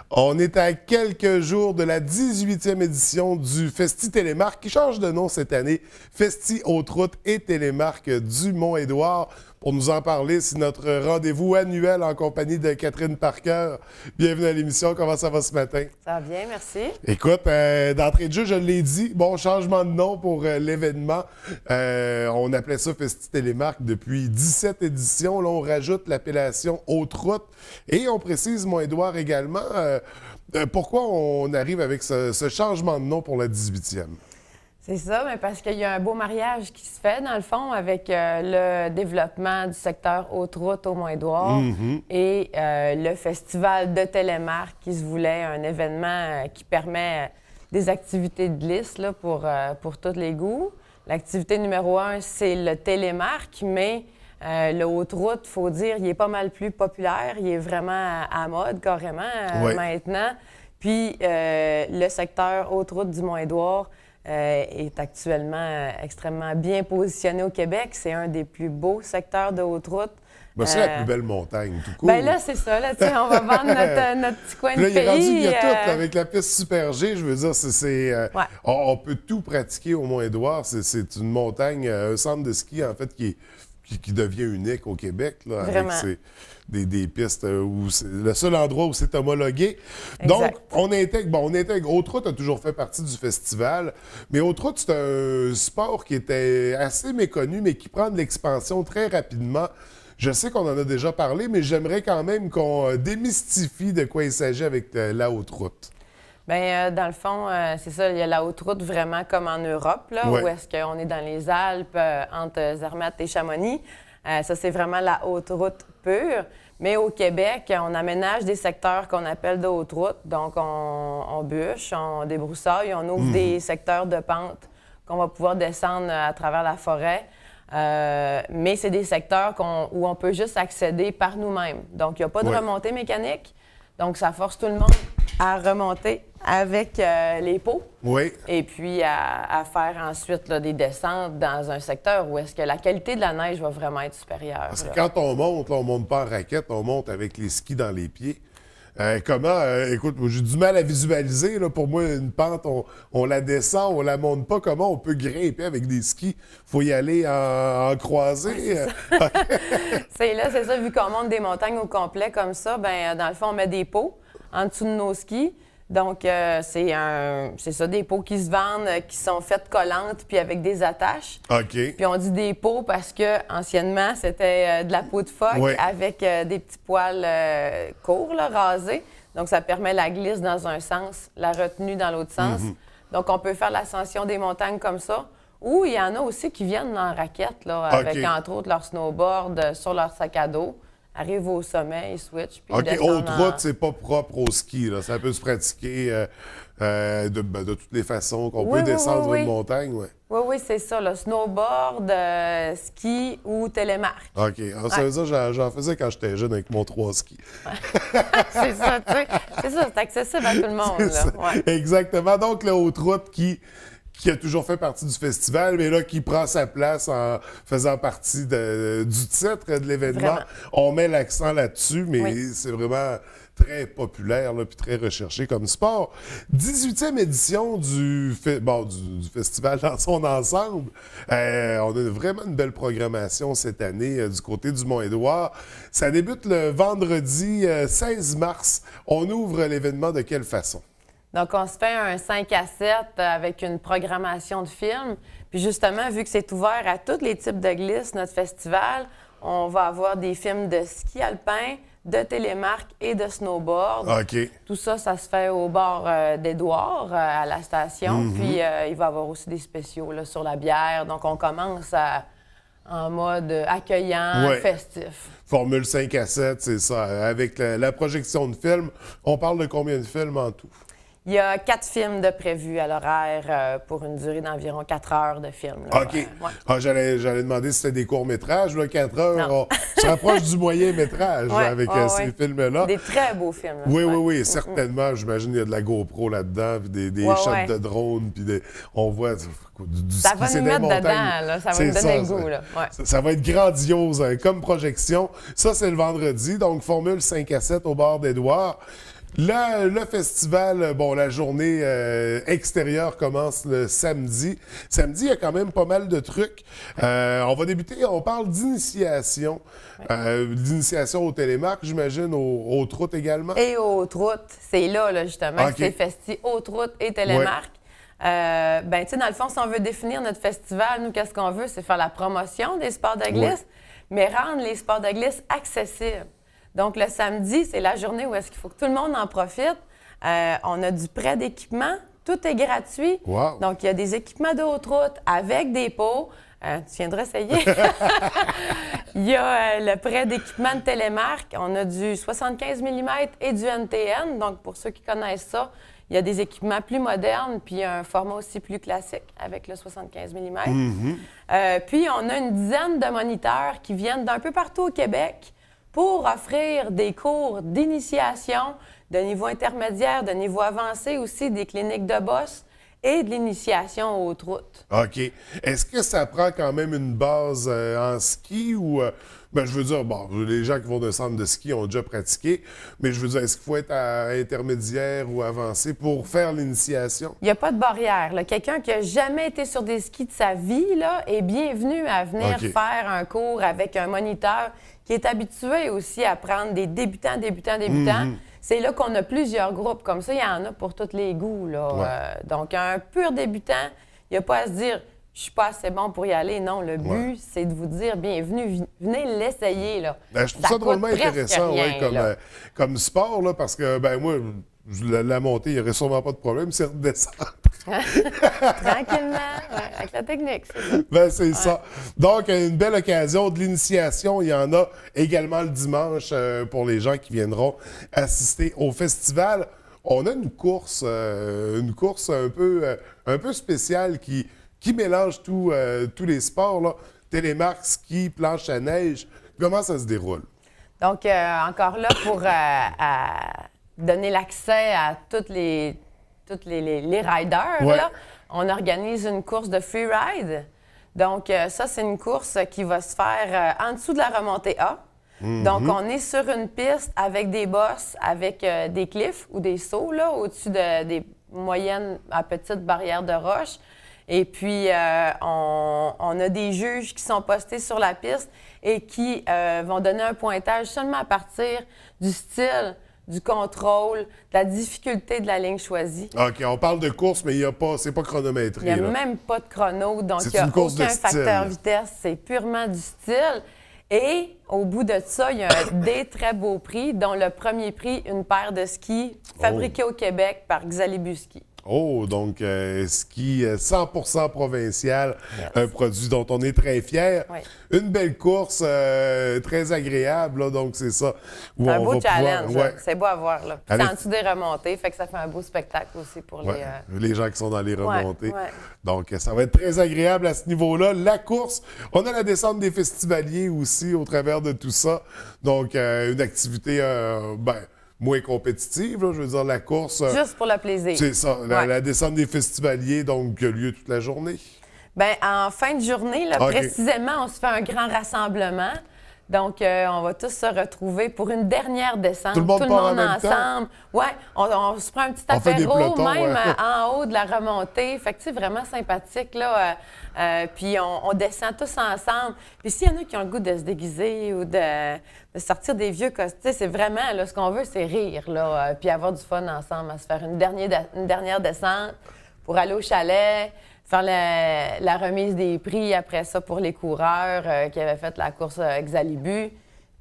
On est à quelques jours de la 18e édition du Festi Télémark qui change de nom cette année. Festi Haute-Route et Télémark du Mont-Édouard. Pour nous en parler, c'est notre rendez-vous annuel en compagnie de Catherine Parker. Bienvenue à l'émission. Comment ça va ce matin? Ça va bien, merci. Écoute, d'entrée de jeu, je l'ai dit, bon, changement de nom pour l'événement. On appelait ça Festi Télémark depuis 17 éditions. Là, on rajoute l'appellation Haute-Route et on précise Mont-Édouard également. Pourquoi on arrive avec ce changement de nom pour la 18e? C'est ça, mais parce qu'il y a un beau mariage qui se fait, dans le fond, avec le développement du secteur Haute-Route au Mont-Édouard et le festival de Télémark qui se voulait un événement qui permet des activités de glisse là, pour tous les goûts. L'activité numéro 1, c'est le Télémark, mais le Haute-Route, il faut dire, il est pas mal plus populaire. Il est vraiment à mode, carrément, maintenant. Puis le secteur Haute-Route du Mont-Édouard est actuellement extrêmement bien positionné au Québec. C'est un des plus beaux secteurs de Haute-Route. Ben, c'est la plus belle montagne, tout court. Bien là, c'est ça. Là, on va vendre notre petit coin de pays. Il y a tout, avec la piste Super G, je veux dire, on peut tout pratiquer au Mont-Édouard. C'est une montagne, un centre de ski, en fait, qui devient unique au Québec, là, avec des pistes où c'est le seul endroit où c'est homologué. Donc, on intègre Haute-Route a toujours fait partie du festival, mais Haute-Route, c'est un sport qui était assez méconnu, mais qui prend de l'expansion très rapidement. Je sais qu'on en a déjà parlé, mais j'aimerais quand même qu'on démystifie de quoi il s'agit avec la Haute-Route. Bien, dans le fond, c'est ça, il y a la Haute-Route vraiment comme en Europe, là, où est-ce qu'on est dans les Alpes, entre Zermatt et Chamonix. Ça, c'est vraiment la Haute-Route pure. Mais au Québec, on aménage des secteurs qu'on appelle de Haute-Route. Donc, on bûche, on débroussaille, on ouvre des secteurs de pente qu'on va pouvoir descendre à travers la forêt. Mais c'est des secteurs où on peut juste accéder par nous-mêmes. Donc, il n'y a pas de remontée mécanique. Donc, ça force tout le monde à remonter avec les pots. Et puis à faire ensuite là, des descentes dans un secteur où est-ce que la qualité de la neige va vraiment être supérieure. Parce que quand on monte pas en raquette, on monte avec les skis dans les pieds. Écoute, j'ai du mal à visualiser. Là, pour moi, une pente, on la descend, on la monte pas. Comment on peut grimper avec des skis? Faut y aller en croisée. C'est ça, vu qu'on monte des montagnes au complet comme ça, ben dans le fond, on met des pots en dessous de nos skis. Donc, c'est ça, des pots qui se vendent, qui sont faites collantes puis avec des attaches. Puis on dit des pots parce que anciennement, c'était de la peau de phoque avec des petits poils courts, là, rasés. Donc, ça permet la glisse dans un sens, la retenue dans l'autre sens. Donc, on peut faire l'ascension des montagnes comme ça. Ou il y en a aussi qui viennent en raquette, là, avec entre autres leur snowboard sur leur sac à dos. Arrive au sommet, ils switchent. Puis Haute-Route, c'est pas propre au ski. Là. Ça peut se pratiquer de toutes les façons qu'on peut descendre une montagne. Oui, c'est ça. Là. Snowboard, ski ou télémark. Ça veut dire j'en faisais quand j'étais jeune avec mon 3 skis. C'est ça, tu sais. C'est ça, c'est accessible à tout le monde. Là. Exactement. Donc, la Haute-Route qui a toujours fait partie du festival, mais là, qui prend sa place en faisant partie du titre de l'événement. On met l'accent là-dessus, mais c'est vraiment très populaire puis très recherché comme sport. 18e édition du festival dans son ensemble. On a vraiment une belle programmation cette année du côté du Mont-Édouard. Ça débute le vendredi 16 mars. On ouvre l'événement de quelle façon? Donc, on se fait un 5 à 7 avec une programmation de films. Puis justement, vu que c'est ouvert à tous les types de glisse, notre festival, on va avoir des films de ski alpin, de télémark et de snowboard. Tout ça, ça se fait au bord d'Édouard, à la station. Puis, il va y avoir aussi des spéciaux là, sur la bière. Donc, on commence en mode accueillant, festif. Formule 5 à 7, c'est ça. Avec la projection de films, on parle de combien de films en tout? Il y a 4 films de prévus à l'horaire pour une durée d'environ 4 heures de film. Là. J'allais demander si c'était des courts-métrages. 4 heures, on se rapproche du moyen-métrage avec ces films-là. Des très beaux films. Là, oui, certainement. J'imagine qu'il y a de la GoPro là-dedans, puis des shots de drone, puis on voit du ça va nous mettre dedans, là. Ça va nous donner le goût. Là. Ça va être grandiose comme projection. Ça, c'est le vendredi, donc formule 5 à 7 au bord d'Édouard. Le festival, bon, la journée extérieure commence le samedi. Samedi, il y a quand même pas mal de trucs. On va débuter, on parle d'initiation. D'initiation au télémark, j'imagine, aux routes également. Et aux routes, c'est là justement, que c'est festi haute route et télémark. Ben, tu sais, dans le fond, si on veut définir notre festival, nous, qu'est-ce qu'on veut? C'est faire la promotion des sports de glisse, mais rendre les sports de glisse accessibles. Donc, le samedi, c'est la journée où est-ce qu'il faut que tout le monde en profite. On a du prêt d'équipement, tout est gratuit. Wow. Donc, il y a des équipements de haute route avec des pots. Tu viendras essayer. Il y a le prêt d'équipement de télémark. On a du 75 mm et du NTN. Donc, pour ceux qui connaissent ça, il y a des équipements plus modernes, puis un format aussi plus classique avec le 75 mm. Puis, on a une dizaine de moniteurs qui viennent d'un peu partout au Québec pour offrir des cours d'initiation de niveau intermédiaire, de niveau avancé aussi, des cliniques de boss et de l'initiation aux hautes routes. OK. Est-ce que ça prend quand même une base en ski ou... ben, je veux dire, bon, les gens qui vont d'un centre de ski ont déjà pratiqué, mais je veux dire, est-ce qu'il faut être intermédiaire ou avancé pour faire l'initiation? Il n'y a pas de barrière. Quelqu'un qui n'a jamais été sur des skis de sa vie là, est bienvenu à venir faire un cours avec un moniteur qui est habitué aussi à prendre des débutants. C'est là qu'on a plusieurs groupes. Comme ça, il y en a pour tous les goûts. Là. Donc, un pur débutant, il n'y a pas à se dire « je suis pas assez bon pour y aller ». Non, le but, c'est de vous dire « bienvenue, venez l'essayer ». Ben, je trouve ça drôlement intéressant comme sport, là, parce que ben moi, la montée, il n'y aurait sûrement pas de problème, c'est redescendre. Tranquillement, avec la technique, c'est ça. Ben, c'est ça. Donc, une belle occasion de l'initiation. Il y en a également le dimanche pour les gens qui viendront assister au festival. On a une course un peu spéciale qui mélange tous les sports, là. Télémark, ski, planche à neige. Comment ça se déroule? Donc, encore là, pour donner l'accès à tous les riders, là, on organise une course de freeride. Donc, ça, c'est une course qui va se faire en dessous de la remontée A. Donc, on est sur une piste avec des bosses, avec des cliffs ou des sauts là, au-dessus des moyennes à petites barrières de roche. Et puis, on a des juges qui sont postés sur la piste et qui vont donner un pointage seulement à partir du style, du contrôle, de la difficulté de la ligne choisie. OK, on parle de course, mais c'est pas chronométré. Il n'y a même pas de chrono, donc il n'y a aucun facteur vitesse. C'est purement du style. Et au bout de ça, il y a des très beaux prix, dont le premier prix, une paire de skis fabriqués au Québec par Xalibu Ski. Oh, donc ski 100% provincial, un produit dont on est très fiers. Une belle course, très agréable, là, donc c'est ça. C'est un beau challenge, c'est beau à voir. C'est en dessous des remontées, fait que ça fait un beau spectacle aussi pour les gens qui sont dans les remontées. Donc ça va être très agréable à ce niveau-là. La course, on a la descente des festivaliers aussi au travers de tout ça. Donc une activité, moins compétitive, là, je veux dire, la course... Juste pour le plaisir. C'est ça, la descente des festivaliers, donc, qui a lieu toute la journée. Bien, en fin de journée, là, précisément, on se fait un grand rassemblement. Donc, on va tous se retrouver pour une dernière descente. Tout le monde ensemble. Oui, on se prend un petit apéro, même en haut de la remontée. Fait que c'est vraiment sympathique, là. Puis on descend tous ensemble. Puis s'il y en a qui ont le goût de se déguiser ou de sortir des vieux costumes, c'est vraiment, là, ce qu'on veut, c'est rire, là. Puis avoir du fun ensemble, à se faire une dernière descente pour aller au chalet, faire la remise des prix après ça pour les coureurs qui avaient fait la course Xalibu.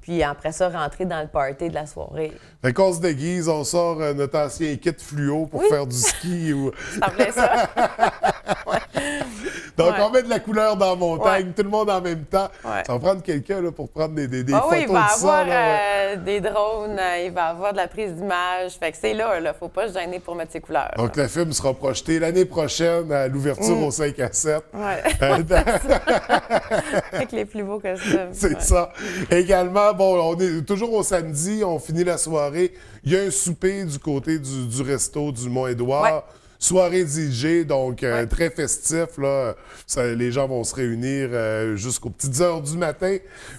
Puis après ça, rentrer dans le party de la soirée. Fait qu'on se déguise, on sort notre ancien kit fluo pour faire du ski. Ça plaît ça. Donc, on met de la couleur dans la montagne, tout le monde en même temps. Ça va prendre quelqu'un pour prendre des photos il va de ça. avoir des drones, il va avoir de la prise d'image. Fait que c'est là, faut pas se gêner pour mettre ses couleurs. Donc, le film sera projeté l'année prochaine à l'ouverture au 5 à 7. Avec les plus beaux costumes. C'est ça. Également, bon, on est toujours au samedi, on finit la soirée. Il y a un souper du côté du resto du Mont-Édouard. Soirée DJ, donc très festif. Là. Les gens vont se réunir jusqu'aux petites heures du matin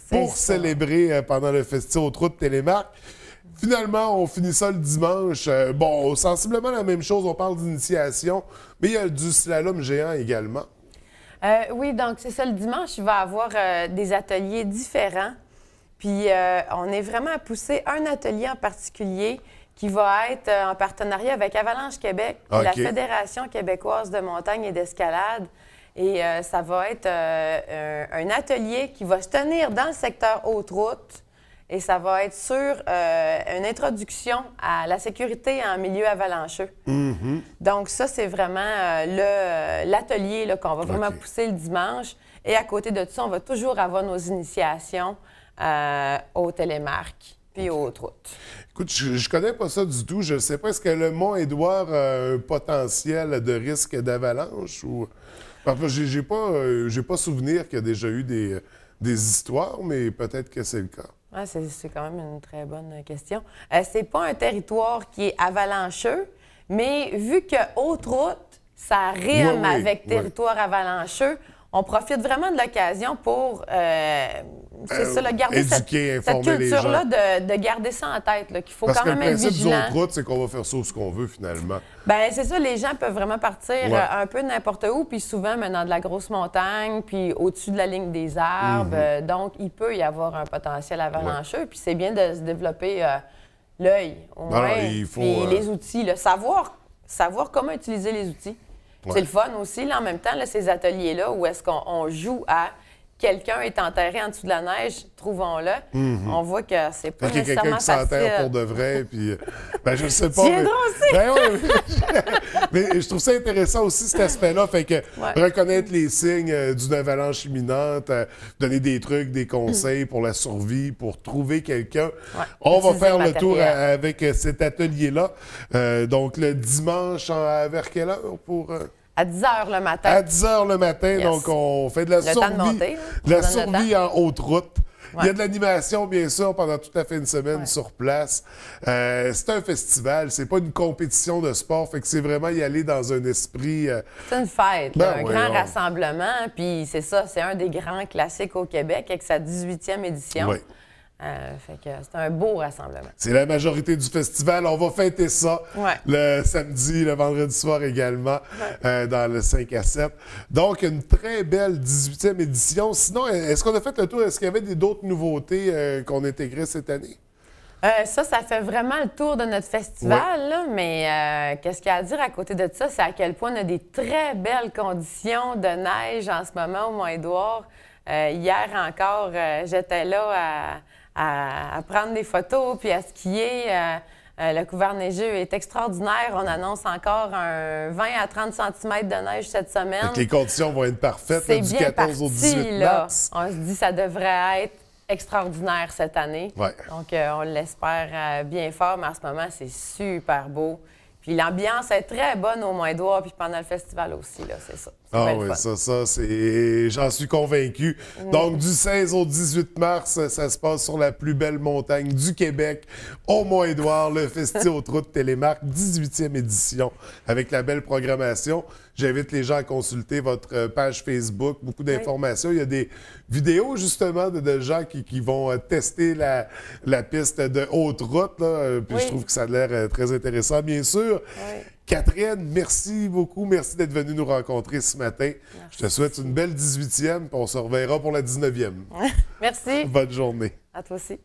pour célébrer pendant le festival aux routes Télémark. Finalement, on finit ça le dimanche. Bon, sensiblement la même chose, on parle d'initiation, mais il y a du slalom géant également. Oui, donc c'est ça, le dimanche, il va y avoir des ateliers différents. Puis on est vraiment à pousser un atelier en particulier qui va être en partenariat avec Avalanche Québec, la Fédération québécoise de montagne et d'escalade. Et ça va être un atelier qui va se tenir dans le secteur Haute-Route. Et ça va être sur une introduction à la sécurité en milieu avalancheux. Donc ça, c'est vraiment l'atelier qu'on va vraiment pousser le dimanche. Et à côté de ça, on va toujours avoir nos initiations au télémarque puis aux Haute-Route. Écoute, je connais pas ça du tout. Je ne sais pas, est-ce que le Mont-Édouard a un potentiel de risque d'avalanche? Ou... Enfin, j'ai pas souvenir qu'il y a déjà eu des histoires, mais peut-être que c'est le cas. Ah, c'est quand même une très bonne question. C'est pas un territoire qui est avalancheux, mais vu que Haute-Route, ça rime avec territoire avalancheux, on profite vraiment de l'occasion pour, garder cette culture-là, de garder ça en tête, qu'il faut quand même être vigilant. Parce que le principe du Haute-Route, c'est qu'on va faire ça où ce qu'on veut, finalement. Bien, c'est ça, les gens peuvent vraiment partir un peu n'importe où, puis souvent dans de la grosse montagne, puis au-dessus de la ligne des arbres. Donc, il peut y avoir un potentiel avalancheux, puis c'est bien de se développer l'œil, au moins, puis les outils, savoir comment utiliser les outils. C'est le fun aussi, là, en même temps, là, ces ateliers-là, où est-ce qu'on joue à quelqu'un est enterré en dessous de la neige, trouvons-le. On voit que c'est pas nécessairement facile. Quelqu'un qui s'enterre pour de vrai, puis... ben, je sais pas, mais... aussi! Ben, mais je trouve ça intéressant aussi, cet aspect-là. Fait que reconnaître les signes d'une avalanche imminente, donner des trucs, des conseils pour la survie, pour trouver quelqu'un. On va faire le tour avec cet atelier-là. Donc, le dimanche, vers quelle heure pour... À 10 h le matin. À 10 h le matin, donc on fait de la survie en Haute-Route. Il y a de l'animation, bien sûr, pendant toute la fin de semaine sur place. C'est un festival, c'est pas une compétition de sport, fait que c'est vraiment y aller dans un esprit... C'est une fête, un grand rassemblement, puis c'est ça, c'est un des grands classiques au Québec avec sa 18e édition. Fait que c'est un beau rassemblement. C'est la majorité du festival. On va fêter ça le samedi, le vendredi soir également, dans le 5 à 7. Donc, une très belle 18e édition. Sinon, est-ce qu'on a fait le tour? Est-ce qu'il y avait d'autres nouveautés qu'on intégrait cette année? Ça fait vraiment le tour de notre festival, là, mais qu'est-ce qu'il y a à dire à côté de ça? C'est à quel point on a des très belles conditions de neige en ce moment au Mont-Édouard. Hier encore, j'étais là à prendre des photos puis à skier. Le couvert neigeux est extraordinaire. On annonce encore un 20 à 30 cm de neige cette semaine. Donc les conditions vont être parfaites du 14 au 18 mars. On se dit que ça devrait être extraordinaire cette année. Donc, on l'espère bien fort, mais en ce moment, c'est super beau. Puis l'ambiance est très bonne au Mont-Édouard, puis pendant le festival aussi, là, c'est ça. Ah oui, ça, c'est... J'en suis convaincu. Donc, du 16 au 18 mars, ça se passe sur la plus belle montagne du Québec, au Mont-Édouard, le Festi Haute-Route Télémarque, 18e édition, avec la belle programmation. J'invite les gens à consulter votre page Facebook, beaucoup d'informations. Il y a des vidéos, justement, de gens qui vont tester la piste de Haute-Route, puis je trouve que ça a l'air très intéressant, bien sûr. Catherine, merci beaucoup. Merci d'être venue nous rencontrer ce matin. Je te souhaite une belle 18e, puis on se reverra pour la 19e. Merci. Bonne journée. À toi aussi.